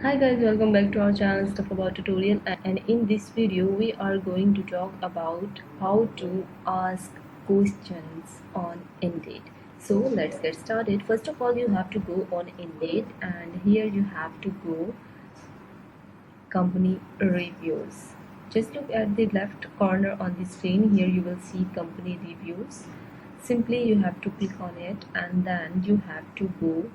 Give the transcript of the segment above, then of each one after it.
Hi guys, welcome back to our channel Stuff About Tutorial, and in this video we are going to talk about how to ask questions on Indeed. So let's get started. First of all, you have to go on Indeed, and here you have to go company reviews. Just look at the left corner on the screen. Here you will see company reviews. Simply you have to click on it, and then you have to go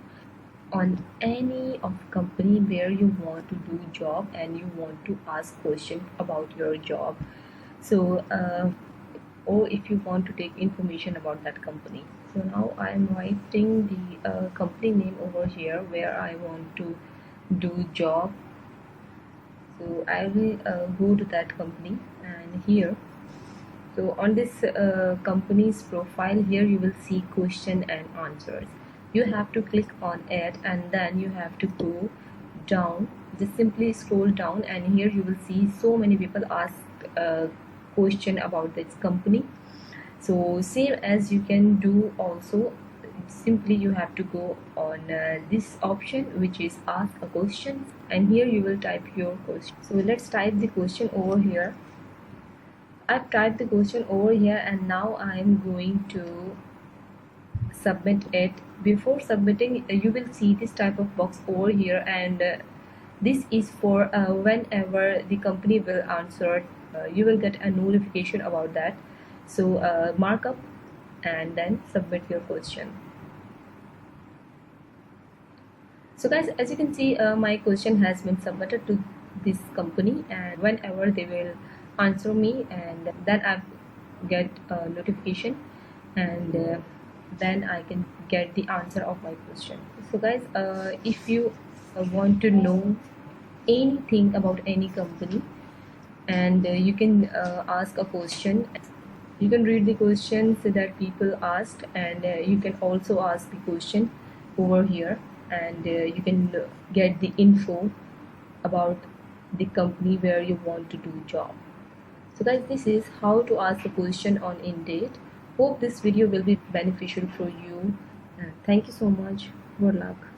on any of company where you want to do job and you want to ask question about your job. So or if you want to take information about that company. So now I am writing the company name over here where I want to do job. So I will go to that company, and here, so on this company's profile, here you will see question and answers. You have to click on it, and then you have to go down. Just simply scroll down, and here you will see so many people ask a question about this company. So same as you can do also, simply you have to go on this option, which is ask a question, and here you will type your question. So let's type the question over here. I've typed the question over here, and now I'm going to submit it. Before submitting, you will see this type of box over here, and this is for whenever the company will answer, you will get a notification about that. So mark up and then submit your question. So guys, as you can see, my question has been submitted to this company, and whenever they will answer me, and then I get a notification, and then I can get the answer of my question. So guys, if you want to know anything about any company, and you can ask a question, you can read the questions that people asked, and you can also ask the question over here, and you can get the info about the company where you want to do job. So guys, this is how to ask a question on Indeed. Hope this video will be beneficial for you. Thank you so much. Good luck.